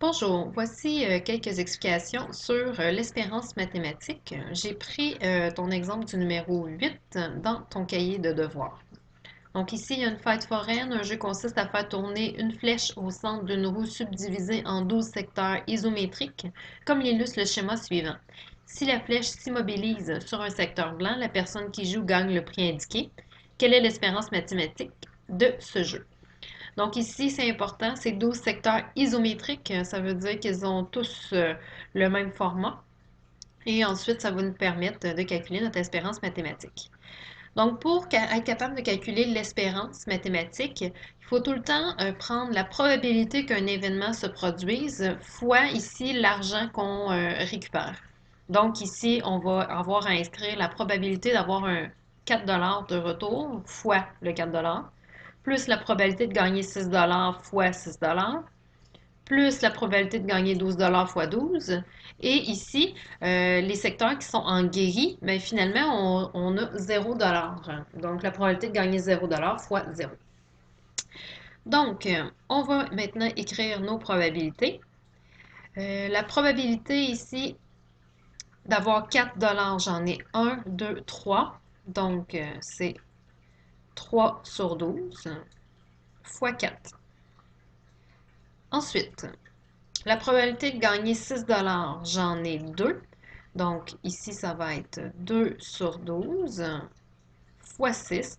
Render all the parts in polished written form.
Bonjour, voici quelques explications sur l'espérance mathématique. J'ai pris ton exemple du numéro 8 dans ton cahier de devoirs. Donc ici, il y a une fête foraine. Un jeu consiste à faire tourner une flèche au centre d'une roue subdivisée en 12 secteurs isométriques, comme l'illustre le schéma suivant. Si la flèche s'immobilise sur un secteur blanc, la personne qui joue gagne le prix indiqué. Quelle est l'espérance mathématique de ce jeu? Donc ici, c'est important, c'est 12 secteurs isométriques. Ça veut dire qu'ils ont tous le même format. Et ensuite, ça va nous permettre de calculer notre espérance mathématique. Donc, pour être capable de calculer l'espérance mathématique, il faut tout le temps prendre la probabilité qu'un événement se produise fois ici l'argent qu'on récupère. Donc, ici, on va avoir à inscrire la probabilité d'avoir un 4 de retour fois le 4 plus la probabilité de gagner 6 fois 6 plus la probabilité de gagner 12 fois 12. Et ici, les secteurs qui sont en gris, bien, finalement, on a 0 Donc, la probabilité de gagner 0 fois 0. Donc, on va maintenant écrire nos probabilités. La probabilité ici d'avoir 4 j'en ai 1, 2, 3. Donc, c'est 3 sur 12 fois 4. Ensuite, la probabilité de gagner 6 j'en ai 2. Donc, ici, ça va être 2 sur 12 fois 6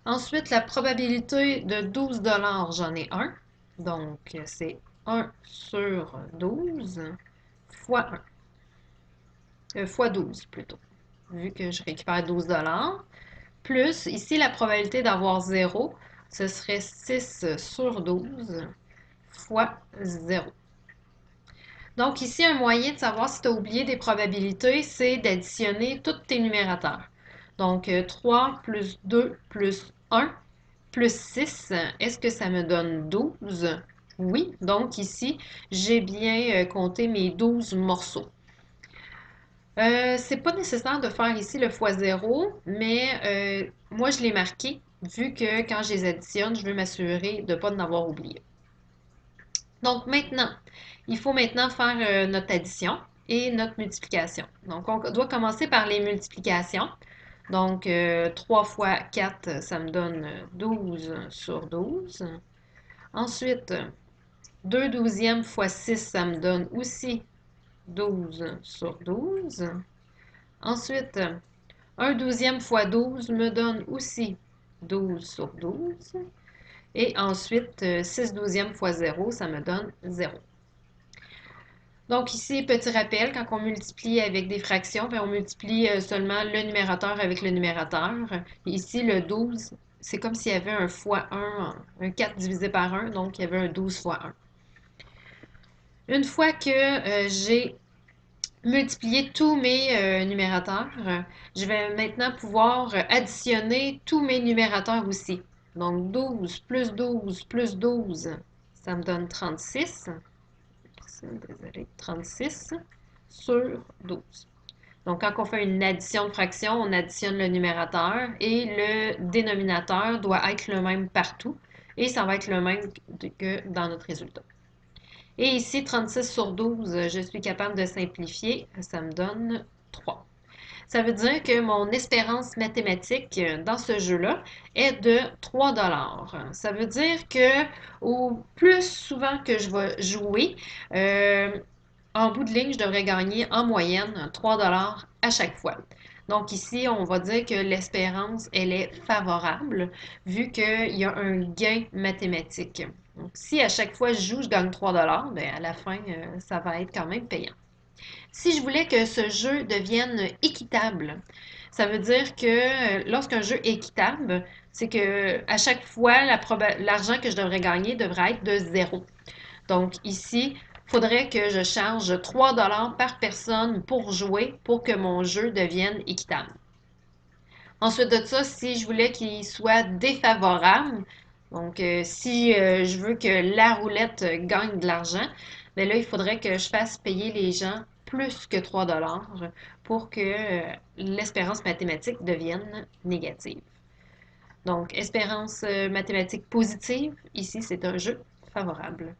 Ensuite, la probabilité de 12 j'en ai 1. Donc, c'est 1 sur 12 fois 1. Fois 12 plutôt, vu que je récupère 12 plus, ici, la probabilité d'avoir 0, ce serait 6 sur 12 fois 0. Donc ici, un moyen de savoir si tu as oublié des probabilités, c'est d'additionner tous tes numérateurs. Donc 3 plus 2 plus 1 plus 6, est-ce que ça me donne 12? Oui, donc ici, j'ai bien compté mes 12 morceaux. C'est pas nécessaire de faire ici le fois 0, mais moi je l'ai marqué vu que quand je les additionne, je veux m'assurer de ne pas en avoir oublié. Donc maintenant, il faut maintenant faire notre addition et notre multiplication. Donc on doit commencer par les multiplications. Donc 3 fois 4, ça me donne 12 sur 12. Ensuite, 2 douzièmes fois 6, ça me donne aussi 12 sur 12. Ensuite, 1 douzième fois 12 me donne aussi 12 sur 12. Et ensuite, 6 douzièmes fois 0, ça me donne 0. Donc ici, petit rappel, quand on multiplie avec des fractions, bien, on multiplie seulement le numérateur avec le numérateur. Ici, le 12, c'est comme s'il y avait un fois 1, un 4 divisé par 1, donc il y avait un 12 fois 1. Une fois que j'ai multiplié tous mes numérateurs, je vais maintenant pouvoir additionner tous mes numérateurs aussi. Donc 12 plus 12, ça me donne 36. Désolé, 36 sur 12. Donc, quand on fait une addition de fractions, on additionne le numérateur et le dénominateur doit être le même partout et ça va être le même que dans notre résultat. Et ici, 36 sur 12, je suis capable de simplifier, ça me donne 3. Ça veut dire que mon espérance mathématique dans ce jeu-là est de 3 Ça veut dire que au plus souvent que je vais jouer, euh, en bout de ligne, je devrais gagner en moyenne 3 à chaque fois. Donc ici, on va dire que l'espérance, elle est favorable vu qu'il y a un gain mathématique. Donc si à chaque fois je joue, je gagne 3 bien à la fin, ça va être quand même payant. Si je voulais que ce jeu devienne équitable, ça veut dire que lorsqu'un jeu est équitable, c'est que à chaque fois, l'argent que je devrais gagner devrait être de 0. Donc ici, il faudrait que je charge 3 par personne pour jouer pour que mon jeu devienne équitable. Ensuite de ça, si je voulais qu'il soit défavorable, donc si je veux que la roulette gagne de l'argent, bien là, il faudrait que je fasse payer les gens plus que 3 pour que l'espérance mathématique devienne négative. Donc, espérance mathématique positive, ici, c'est un jeu favorable.